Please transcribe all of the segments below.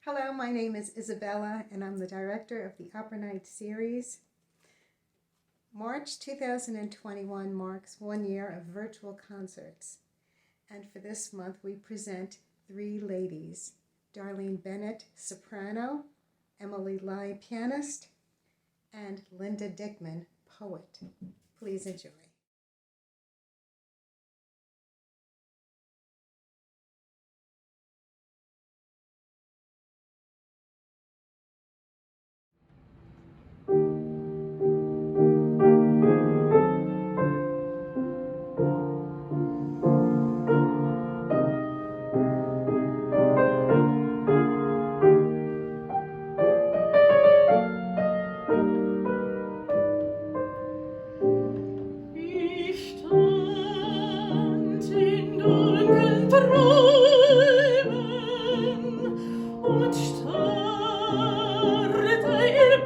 Hello, my name is Isabella, and I'm the director of the Opera Night series. March 2021 marks 1 year of virtual concerts, and for this month we present three ladies: Darlene Bennett, soprano; Emily Lai, pianist; and Linda Dickman, poet. Please enjoy.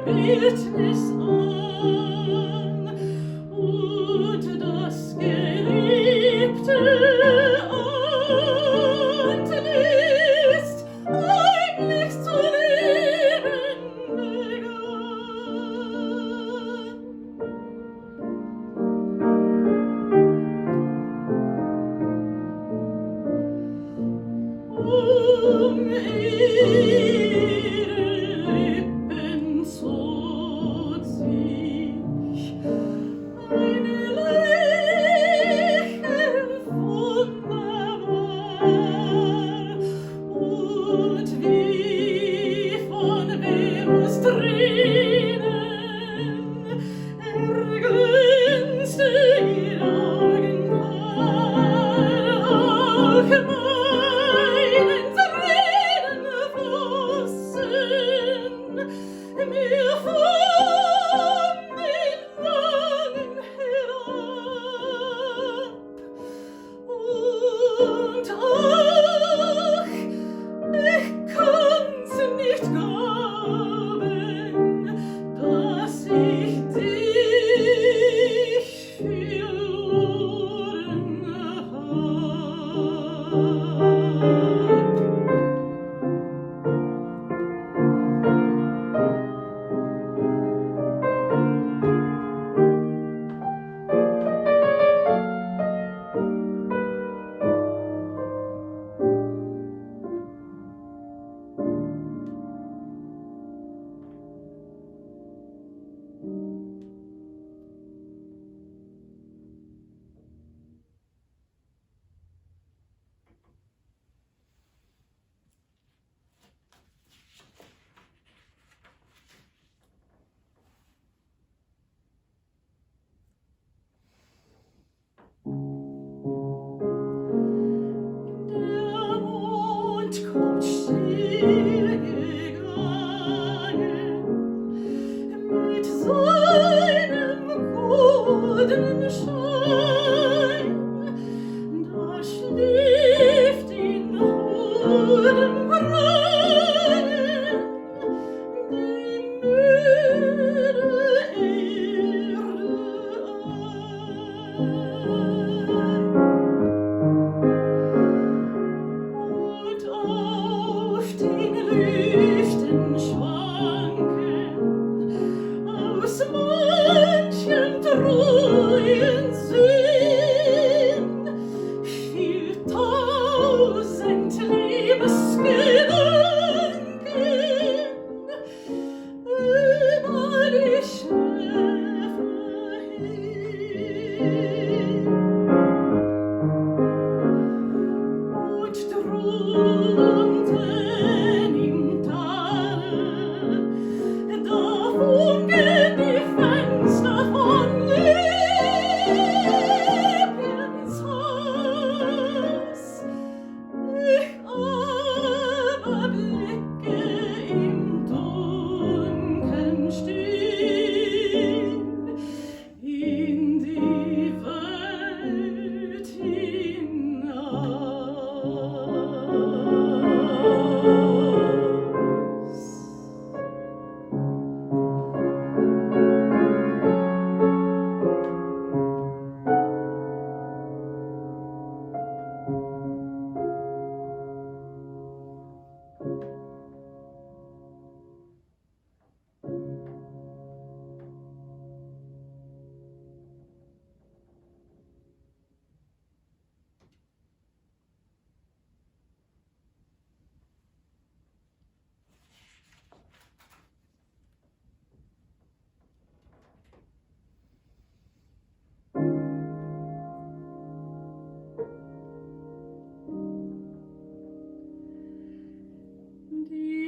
Bildnis an und das Geliebte antlitzt heimlich zu leben begann.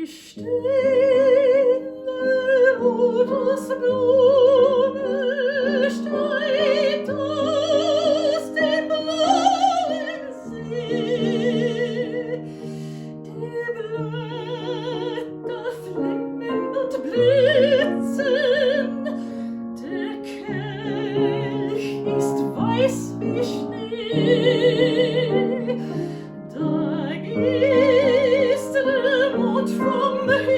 Die stille Lotusblume steigt aus dem blauen See. Die Blätter flimmen und blitzen, der Kelch ist weiß wie Schnee. Da gießt der Mond vom Himmel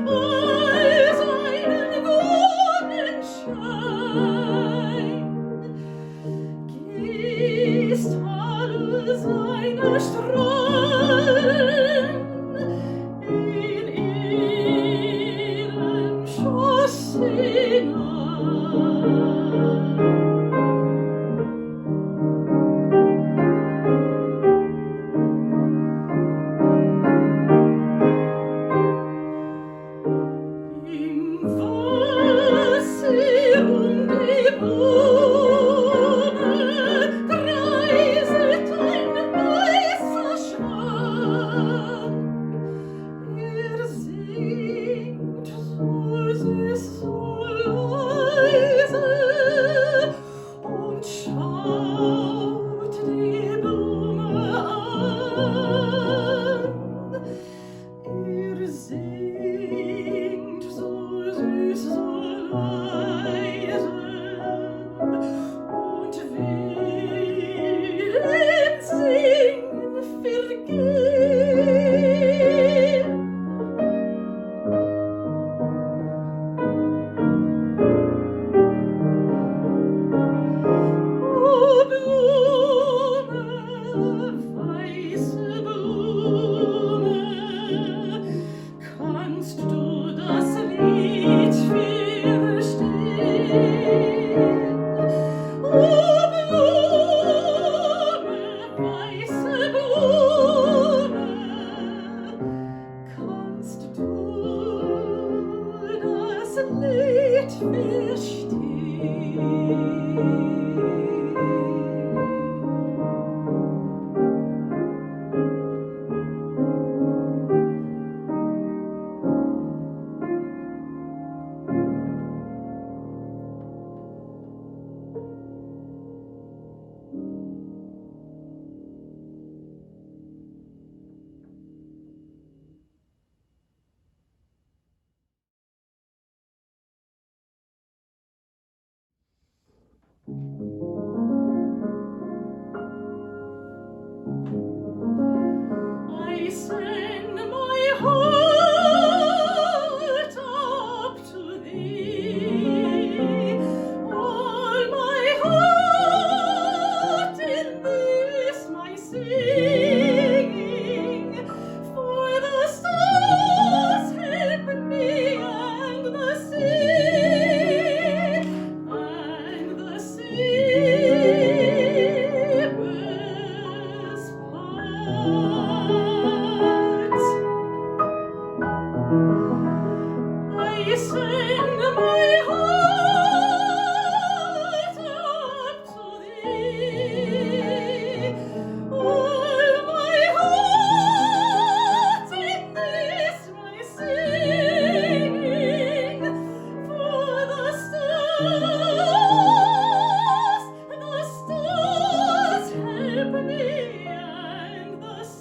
all seinen Sonnenschein, gießt alle seine Strahlen in ihren Schoß hinein. Im Wasser die Blume kreiselt ein weißer Schwan. Singt so süß, so leise und schaut die Blume an. Singt so süß, so leise und will im Singen vergehen. O Blume, weiße Blume, kannst du das Lied verstehen? O Blume, weiße Blume, kannst du das Lied verstehen? I send my heart up to thee, all my heart in this my singing, for the stars help me and the sea bears part. I send my heart up to thee, all my heart in this my singing, for the stars help me and the sea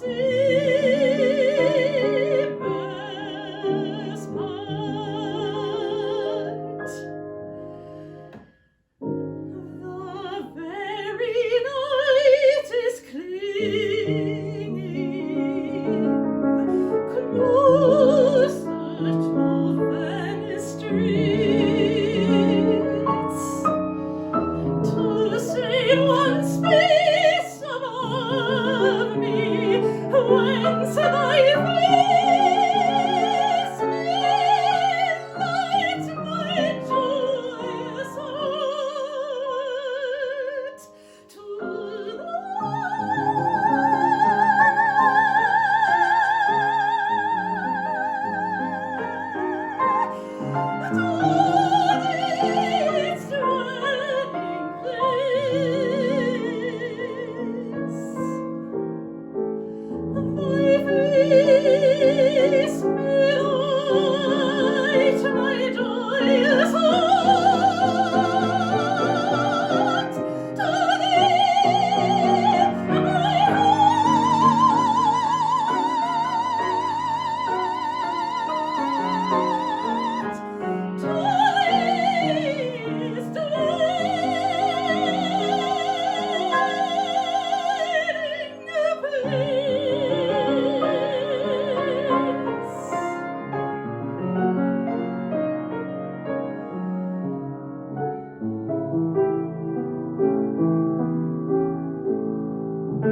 I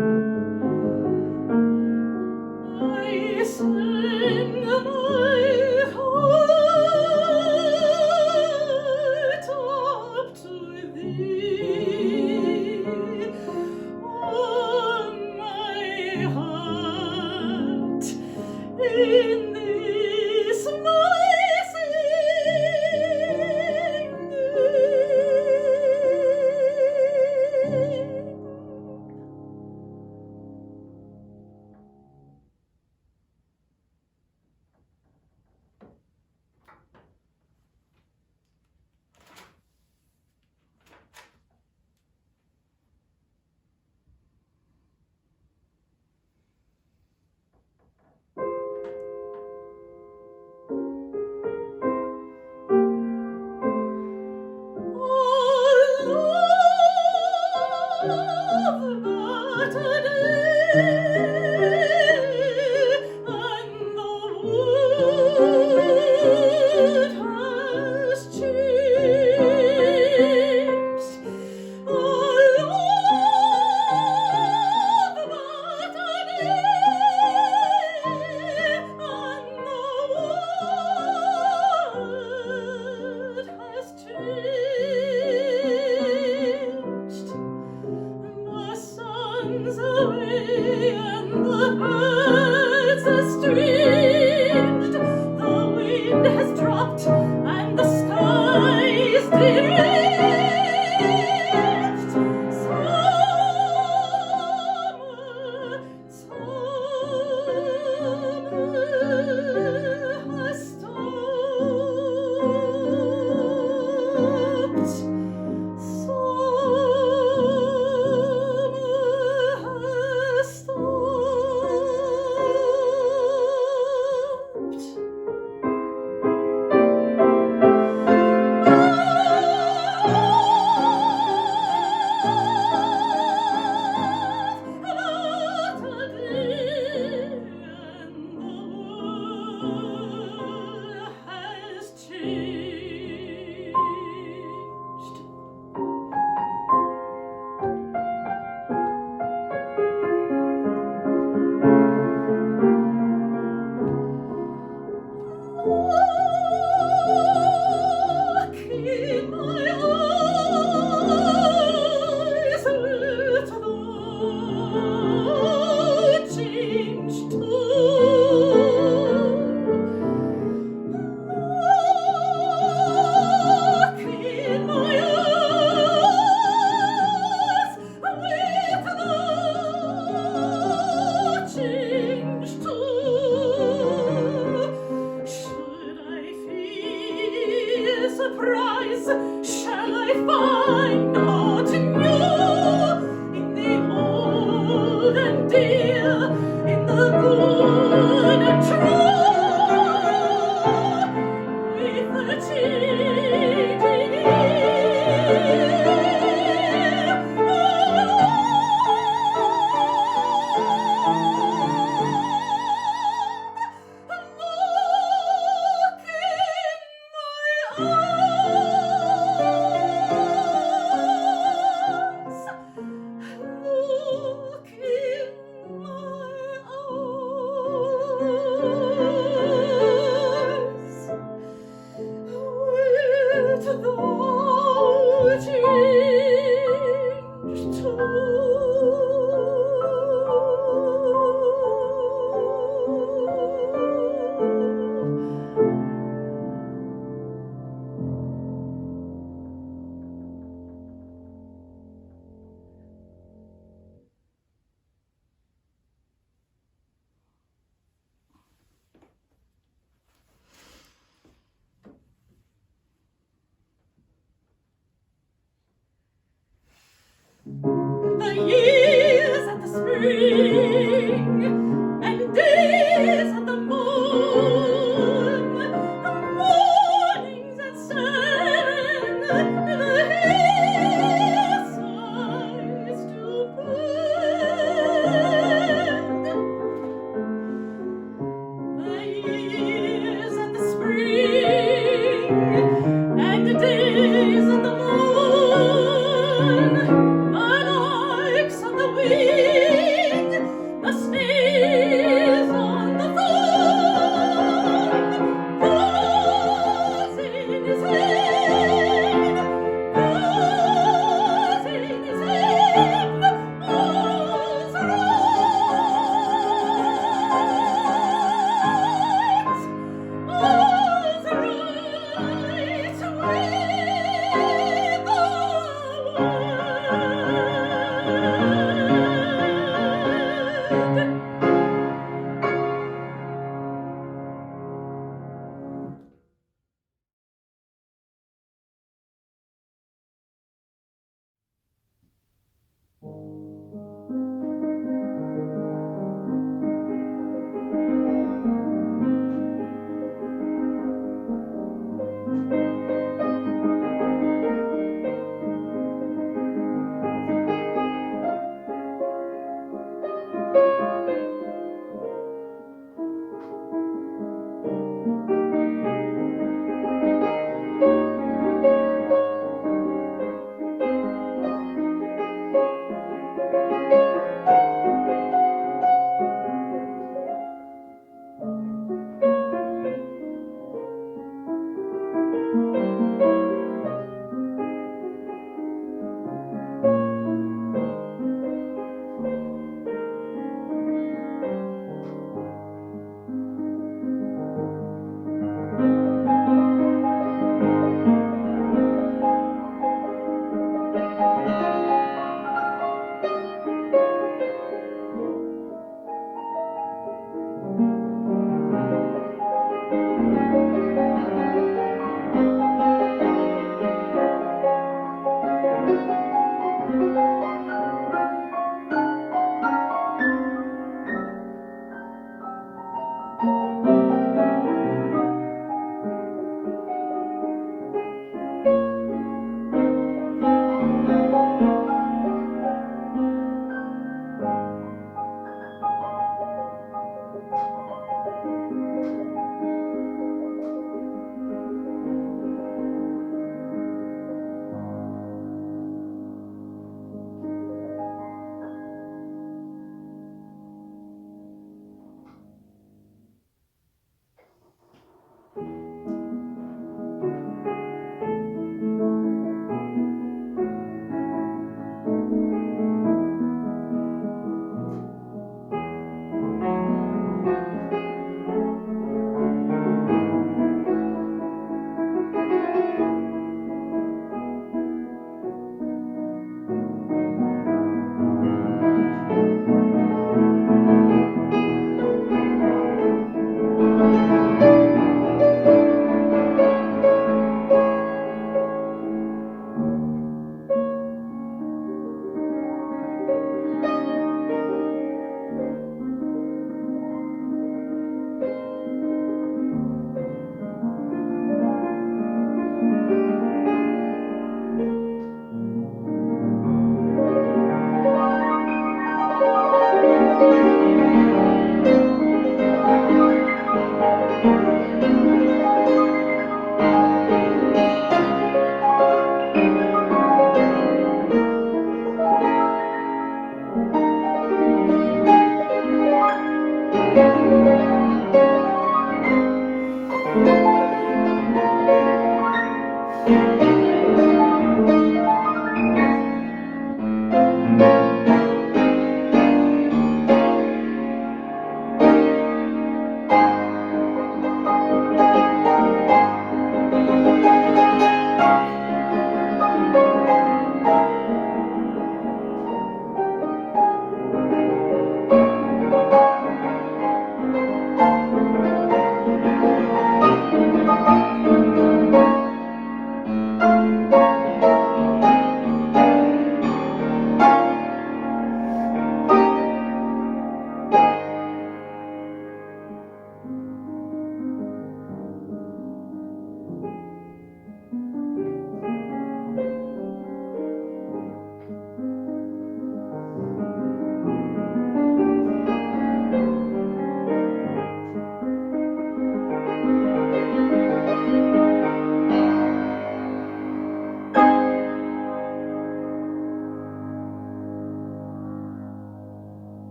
sing my heart up to thee, oh my heart, in this my singing. The sun's away and the birds are estranged. The wind has dropped and the sky is deranged. Summer has stopped. Surprise, shall I find aught new in the old and dear, in the good and true, with the changing year? Look in my eyes.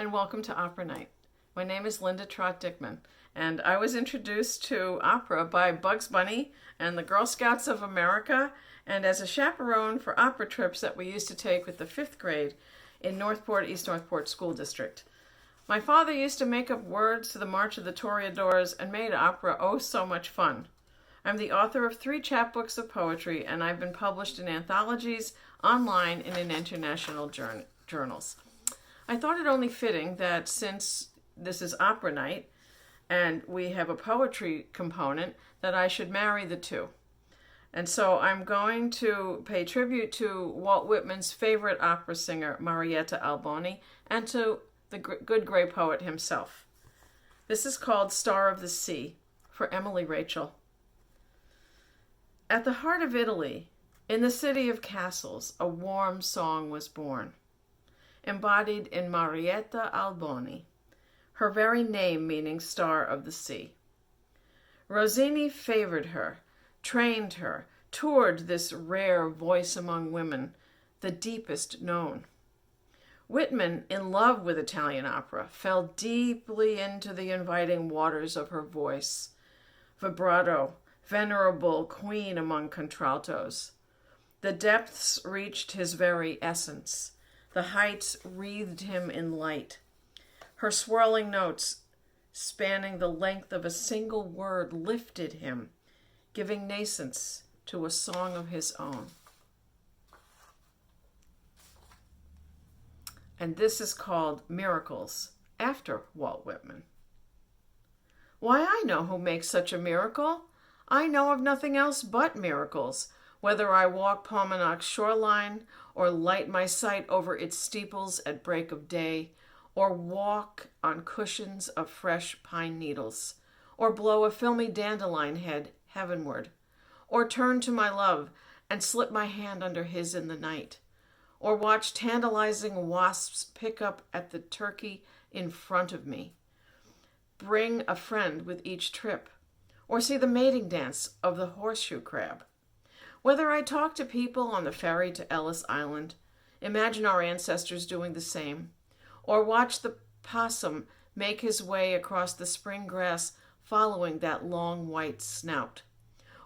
And welcome to Opera Night. My name is Linda Dickman, and I was introduced to opera by Bugs Bunny and the Girl Scouts of America, and as a chaperone for opera trips that we used to take with the 5th grade in Northport, East Northport School District. My father used to make up words to the March of the Toreadors and made opera oh so much fun. I'm the author of 3 chapbooks of poetry, and I've been published in anthologies, online, and in international journals. I thought it only fitting that since this is opera night and we have a poetry component, that I should marry the two. And so I'm going to pay tribute to Walt Whitman's favorite opera singer, Marietta Alboni, and to the good gray poet himself. This is called Star of the Sea, for Emily Rachel. At the heart of Italy, in the city of castles, a warm song was born, embodied in Marietta Alboni, her very name meaning Star of the Sea. Rossini favored her, trained her, toured this rare voice among women, the deepest known. Whitman, in love with Italian opera, fell deeply into the inviting waters of her voice. Vibrato, venerable queen among contraltos. The depths reached his very essence. The heights wreathed him in light. Her swirling notes, spanning the length of a single word, lifted him, giving nascence to a song of his own. And this is called Miracles, after Walt Whitman. Why, I know who makes such a miracle. I know of nothing else but miracles, whether I walk Paumanok's shoreline, or light my sight over its steeples at break of day, or walk on cushions of fresh pine needles, or blow a filmy dandelion head heavenward, or turn to my love and slip my hand under his in the night, or watch tantalizing wasps pick up at the turkey in front of me, bring a friend with each trip, or see the mating dance of the horseshoe crab. Whether I talk to people on the ferry to Ellis Island, imagine our ancestors doing the same, or watch the possum make his way across the spring grass following that long white snout,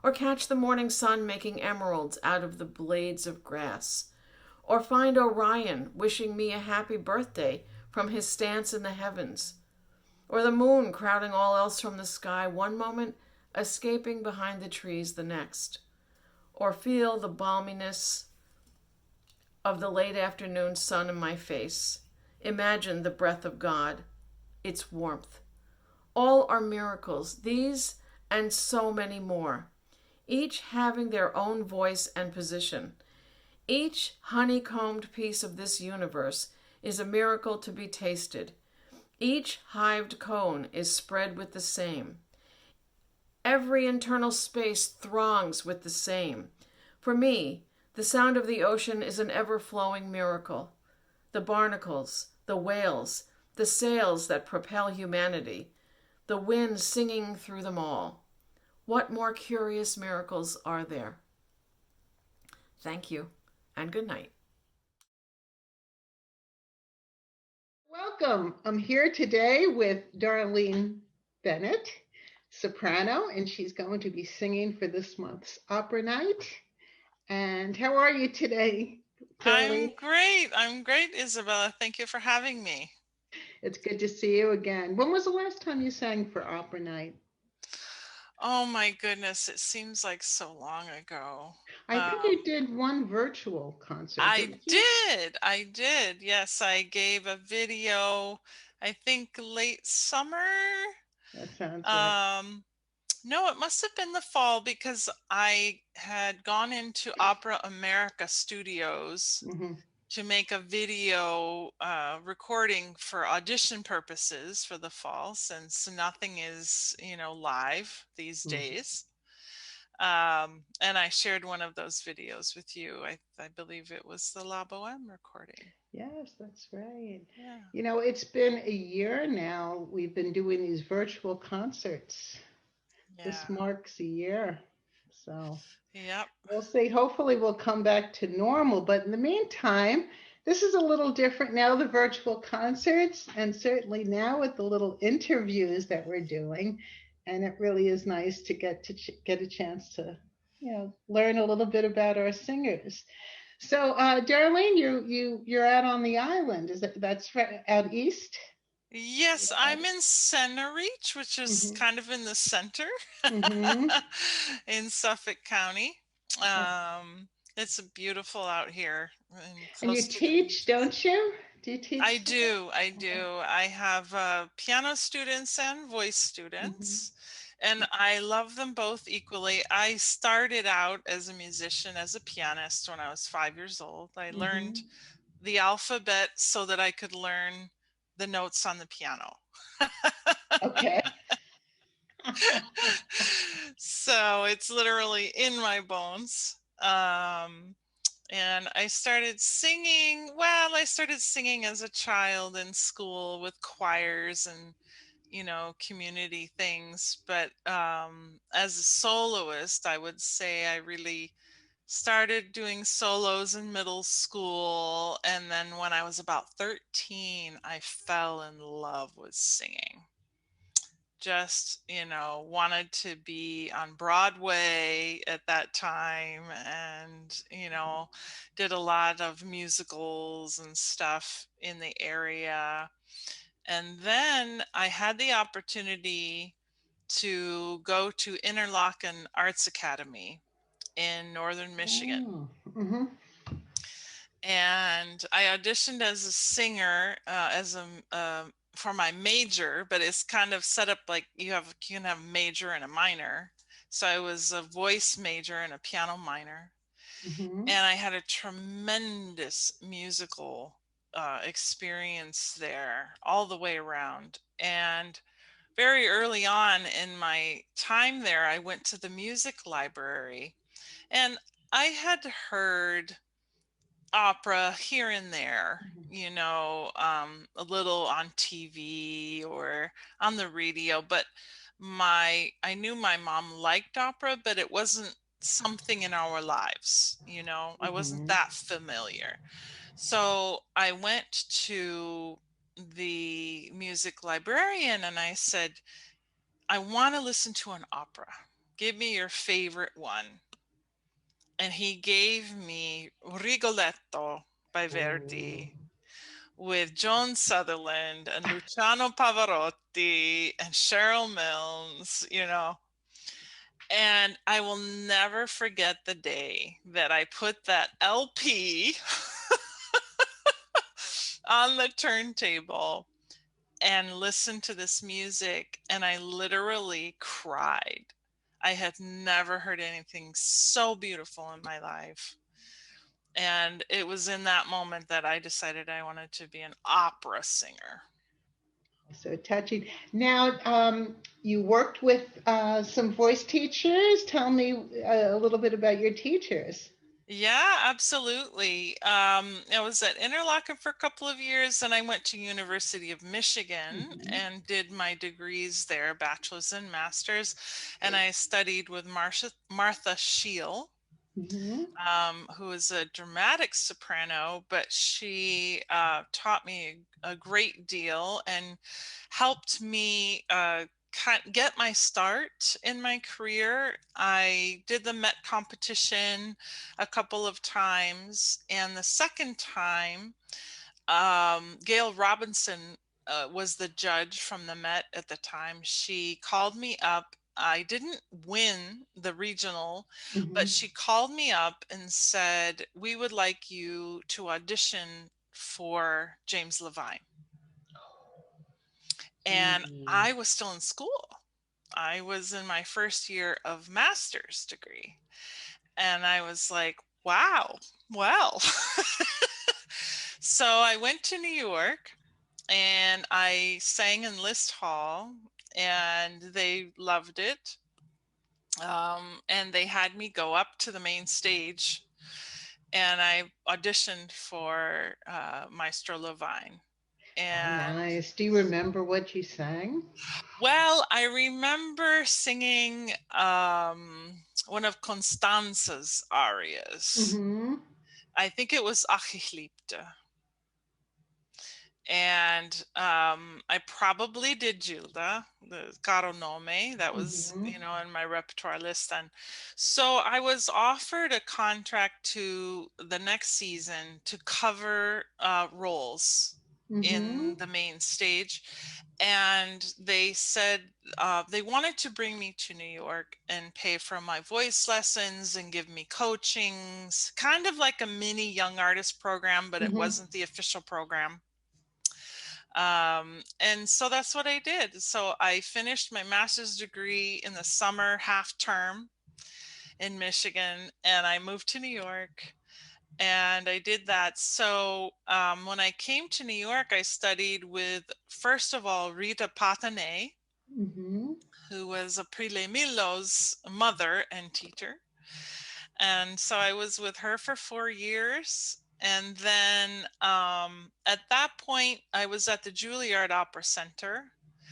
or catch the morning sun making emeralds out of the blades of grass, or find Orion wishing me a happy birthday from his stance in the heavens, or the moon crowding all else from the sky one moment, escaping behind the trees the next, or feel the balminess of the late afternoon sun in my face, imagine the breath of God, its warmth. All are miracles, these and so many more, each having their own voice and position. Each honeycombed piece of this universe is a miracle to be tasted. Each hived cone is spread with the same. Every internal space throngs with the same. For me, the sound of the ocean is an ever-flowing miracle. The barnacles, the whales, the sails that propel humanity, the wind singing through them all. What more curious miracles are there? Thank you, and good night. Welcome. I'm here today with Darlene Bennett, soprano, and she's going to be singing for this month's opera night. And how are you today, Darlene? I'm great, Isabella. Thank you for having me. It's good to see you again. When was the last time you sang for opera night? Oh my goodness, it seems like so long ago. I think you did one virtual concert. I did. Yes, I gave a video, I think late summer. That sounds right. No, it must have been the fall because I had gone into Opera America Studios to make a video recording for audition purposes for the fall, since nothing is, live these days. And I shared one of those videos with you. I believe it was the La Boheme recording. Yes, that's right. Yeah. You know, it's been a year now. We've been doing these virtual concerts. Yeah. This marks a year. So yep. We'll see. Hopefully we'll come back to normal. But in the meantime, this is a little different now, the virtual concerts, and certainly now with the little interviews that we're doing. And it really is nice to get a chance to, learn a little bit about our singers. So, Darlene, you're out on the island. That's right, out east? Yes, I'm in Center Reach, which is Mm-hmm. kind of in the center Mm-hmm. in Suffolk County. Um, it's beautiful out here and And you close to the teach, beaches. don't you? Do you I teach? do, I Okay. do. I have piano students and voice Mm-hmm. students, and I love them both equally. I started out as a musician, as a pianist when I was 5 years old. I Mm-hmm. learned the alphabet so that I could learn the notes on the piano. Okay. So it's literally in my bones. And I started singing. Well, I started singing as a child in school with choirs and, community things. But as a soloist, I would say I really started doing solos in middle school. And then when I was about 13, I fell in love with singing. Just, wanted to be on Broadway at that time and, did a lot of musicals and stuff in the area. And then I had the opportunity to go to Interlochen Arts Academy in Northern Michigan. Oh. Mm-hmm. And I auditioned as a singer, for my major, but it's kind of set up like you can have a major and a minor. So I was a voice major and a piano minor, Mm-hmm. and I had a tremendous musical experience there all the way around. And very early on in my time there, I went to the music library, and I had heard opera here and there, a little on TV or on the radio, but I knew my mom liked opera, but it wasn't something in our lives, I wasn't Mm-hmm. that familiar. So I went to the music librarian and I said, I want to listen to an opera. Give me your favorite one. And he gave me Rigoletto by Oh. Verdi with Joan Sutherland and Luciano Pavarotti and Cheryl Milnes. And I will never forget the day that I put that LP on the turntable and listened to this music, and I literally cried. I had never heard anything so beautiful in my life. And it was in that moment that I decided I wanted to be an opera singer. So touching. Now, you worked with some voice teachers. Tell me a little bit about your teachers. Yeah, absolutely. I was at Interlochen for a couple of years, and I went to University of Michigan Mm-hmm. and did my degrees there, bachelor's and master's. And I studied with Martha Scheel, Mm-hmm. who is a dramatic soprano, but she taught me a great deal and helped me get my start in my career. I did the Met competition a couple of times, and the second time, Gail Robinson was the judge from the Met at the time. She called me up. I didn't win the regional, Mm-hmm. but she called me up and said, we would like you to audition for James Levine. And Mm-hmm. I was still in school. I was in my first year of master's degree. And I was like, wow, well. So I went to New York and I sang in List Hall, and they loved it. And they had me go up to the main stage, and I auditioned for Maestro Levine. Oh, And nice. Do you remember what you sang? well, I remember singing one of Constanza's arias. Mm-hmm. I think it was Ach ich liebte. And I probably did Gilda, the Caro Nome. That was, Mm-hmm. in my repertoire list then. So I was offered a contract to the next season to cover roles. in the main stage. And they said they wanted to bring me to New York and pay for my voice lessons and give me coachings, kind of like a mini young artist program, but it wasn't the official program. And so that's what I did. So I finished my master's degree in the summer half term in Michigan, and I moved to New York, and I did that. So when I came to New York, I studied with, first of all, Rita Patanay, who was Aprile Millo's mother and teacher. And so I was with her for 4 years. And then at that point, I was at the Juilliard Opera Center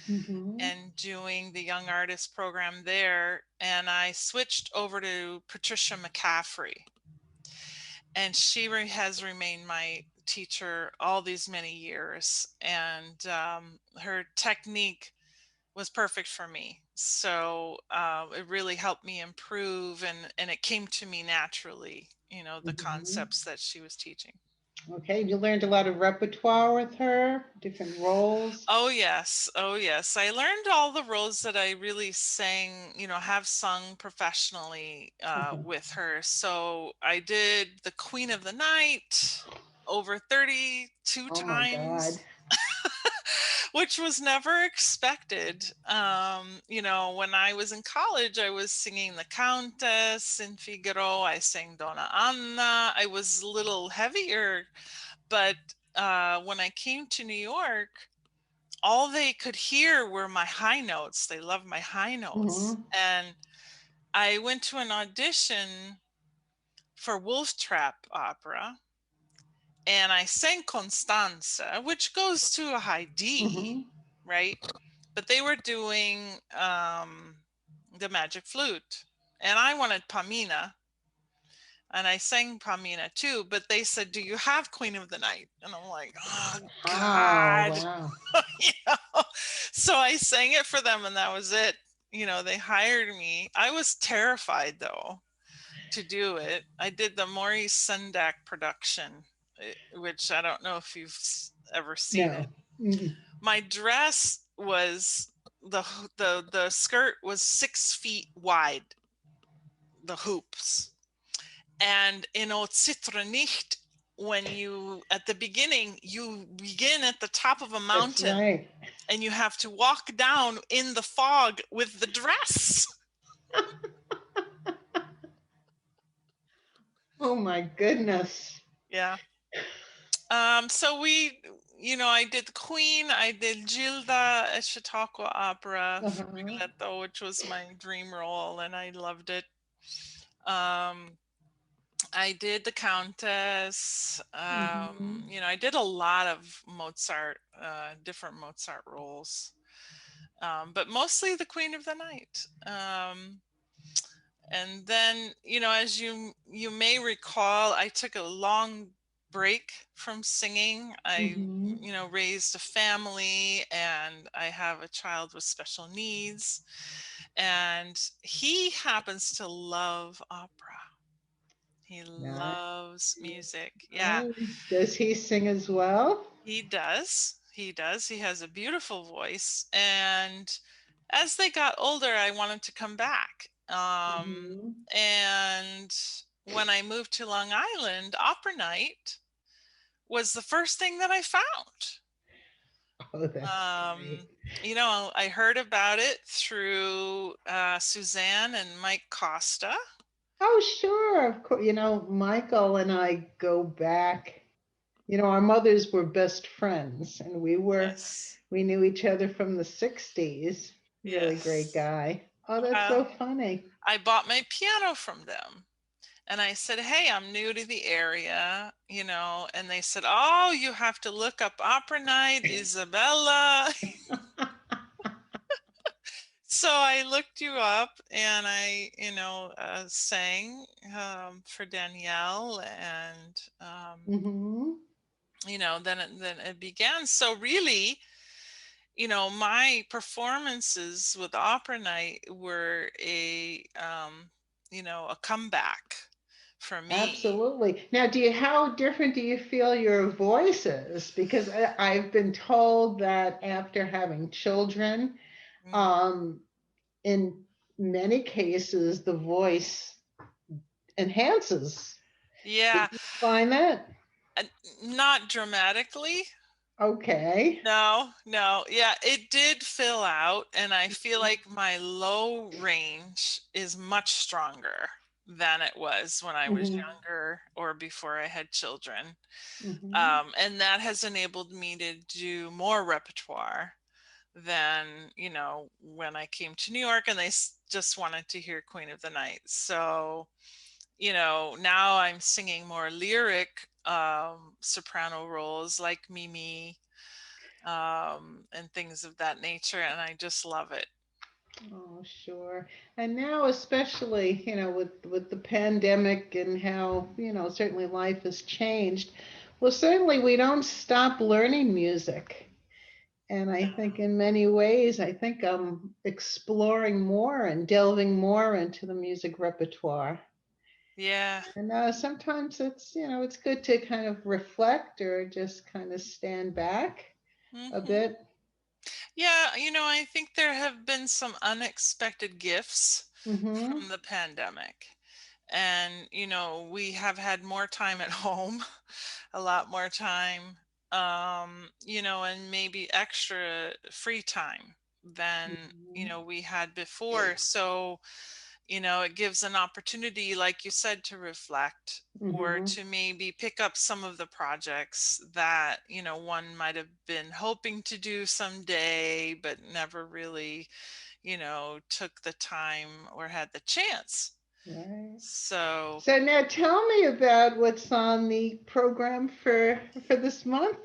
and doing the Young Artist program there. And I switched over to Patricia McCaffrey. And she has remained my teacher all these many years. And her technique was perfect for me. So it really helped me improve, and it came to me naturally, you know, the concepts that she was teaching. Okay, you learned a lot of repertoire with her, different roles. Oh, yes. Oh, yes. I learned all the roles that I really sang, you know, have sung professionally with her. So I did the Queen of the Night over 32 Oh my God. times. Which was never expected. You know, when I was in college, I was singing the Countess in Figaro. I sang Donna Anna. I was a little heavier, but when I came to New York, all they could hear were my high notes. They loved my high notes. And I went to an audition for Wolf Trap opera, and I sang Constanza, which goes to a high D, right? But they were doing the Magic Flute, and I wanted Pamina, and I sang Pamina too. But they said, "Do you have Queen of the Night?" And I'm like, "Oh God!" Wow. You know? So I sang it for them, and that was it. You know, they hired me. I was terrified though to do it. I did the Maurice Sendak production, which I don't know if you've ever seen No. it. My dress was the skirt was 6 feet wide, the hoops, and in O Zitre nicht, when you at the beginning you begin at the top of a mountain. That's right. And you have to walk down in the fog with the dress. Oh my goodness. Yeah. So we, you know, I did Queen, I did Gilda at Chautauqua Opera for Rigoletto, which was my dream role, and I loved it. I did the Countess. You know, I did a lot of Mozart, different Mozart roles, but mostly the Queen of the Night. And then, you know, as you may recall, I took a long break from singing. I, you know, raised a family, and I have a child with special needs, and he happens to love opera. He loves music. Yeah. Does he sing as well? He does. He does. He has a beautiful voice. And as they got older, I wanted to come back. And when I moved to Long Island, Opera Night was the first thing that I found. Oh, that's great. You know, I heard about it through Suzanne and Mike Costa. Oh, sure. Of course. You know, Michael and I go back. You know, our mothers were best friends, and we knew each other from the 60s. Really great guy. Oh, that's so funny. I bought my piano from them. And I said, "Hey, I'm new to the area, you know," and they said, "Oh, you have to look up Opera Night, Isabella." So I looked you up, and I, you know, sang for Danielle, and you know, then it began. So really, you know, my performances with Opera Night were a you know, a comeback for me. Absolutely. Now, how different do you feel your voice is? Because I've been told that after having children, in many cases, the voice enhances. Yeah. Did you find that? Not dramatically. Okay. No. Yeah, it did fill out, and I feel like my low range is much stronger than it was when I was younger or before I had children. And that has enabled me to do more repertoire than, when I came to New York and they just wanted to hear Queen of the Night. So, now I'm singing more lyric soprano roles like Mimi, and things of that nature, and I just love it. Oh, sure. And now, especially, with the pandemic and how, certainly life has changed. Well, certainly we don't stop learning music. And I think in many ways, I think I'm exploring more and delving more into the music repertoire. Yeah. And sometimes it's good to kind of reflect or just kind of stand back a bit. Yeah, I think there have been some unexpected gifts Mm-hmm. from the pandemic. And, we have had more time at home, a lot more time, and maybe extra free time than, we had before. So, it gives an opportunity, like you said, to reflect or to maybe pick up some of the projects that, one might have been hoping to do someday, but never really, took the time or had the chance. Right. So now tell me about what's on the program for this month.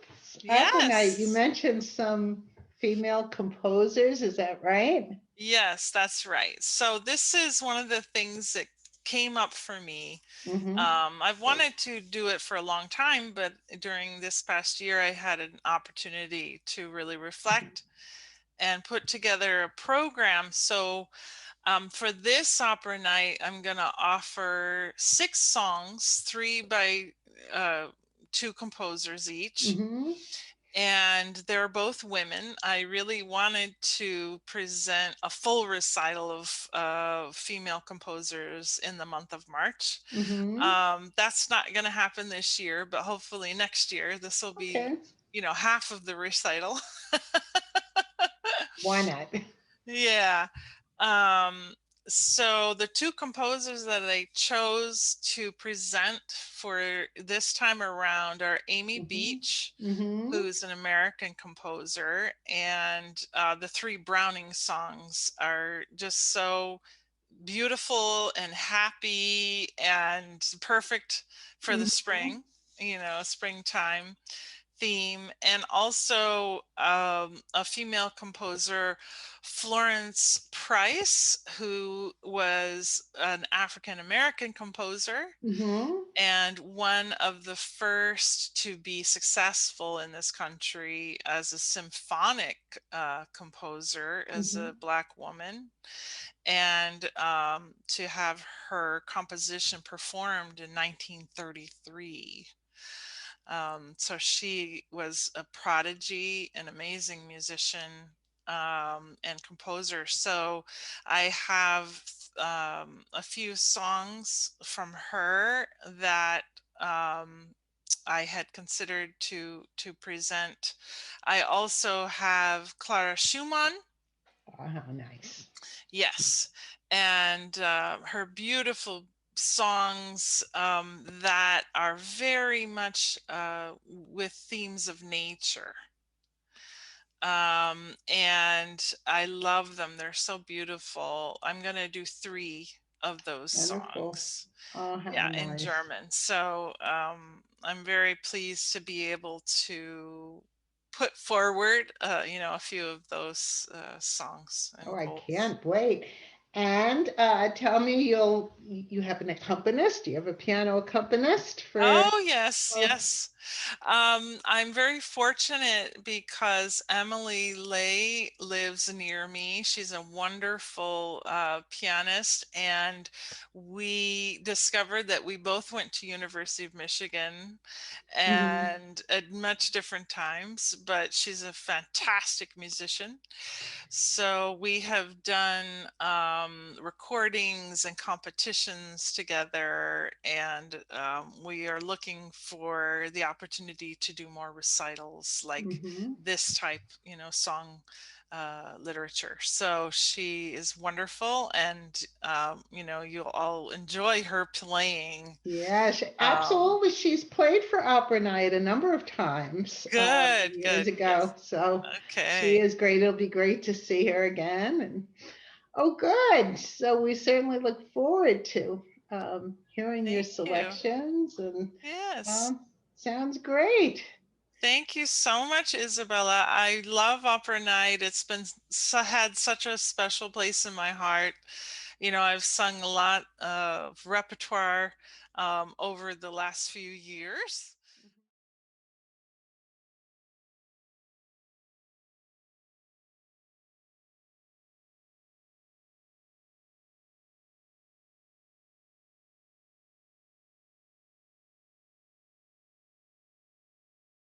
Opera night. You yes. mentioned some female composers. Is that right? Yes, that's right. So this is one of the things that came up for me. I've wanted to do it for a long time, but during this past year, I had an opportunity to really reflect and put together a program. So for this opera night, I'm going to offer 6 songs, 3 by 2 composers each. And they're both women. I really wanted to present a full recital of female composers in the month of March. That's not going to happen this year, but hopefully next year this will be, half of the recital. Why not? Yeah. So the 2 composers that I chose to present for this time around are Amy Beach, who's an American composer, and the 3 Browning songs are just so beautiful and happy and perfect for the spring, springtime theme. And also a female composer, Florence Price, who was an African American composer and one of the first to be successful in this country as a symphonic composer, as a Black woman, and to have her composition performed in 1933. So she was a prodigy, an amazing musician, and composer. So I have a few songs from her that I had considered to present. I also have Clara Schumann. Oh, how nice. Yes, and her beautiful songs that are very much with themes of nature. And I love them. They're so beautiful. I'm going to do 3 of those Wonderful. songs. Oh, how Yeah, in nice. German. So I'm very pleased to be able to put forward, a few of those songs. Oh, I can't wait. And tell me, you have an accompanist? Do you have a piano accompanist for? Oh, yes, yes. I'm very fortunate because Emily Lay lives near me. She's a wonderful pianist, and we discovered that we both went to University of Michigan and at much different times, but she's a fantastic musician. So we have done recordings and competitions together, and we are looking for the opportunity to do more recitals like this type, song literature. So she is wonderful, and you'll all enjoy her playing. Yeah, absolutely. She's played for Opera Night a number of times Good, years good, ago. yes. So she Okay. is great. It'll be great to see her again. And oh, good. So we certainly look forward to hearing your Thank you. selections. And Yes. sounds great. Thank you so much, Isabella. I love Opera Night. It's been had such a special place in my heart. I've sung a lot of repertoire over the last few years.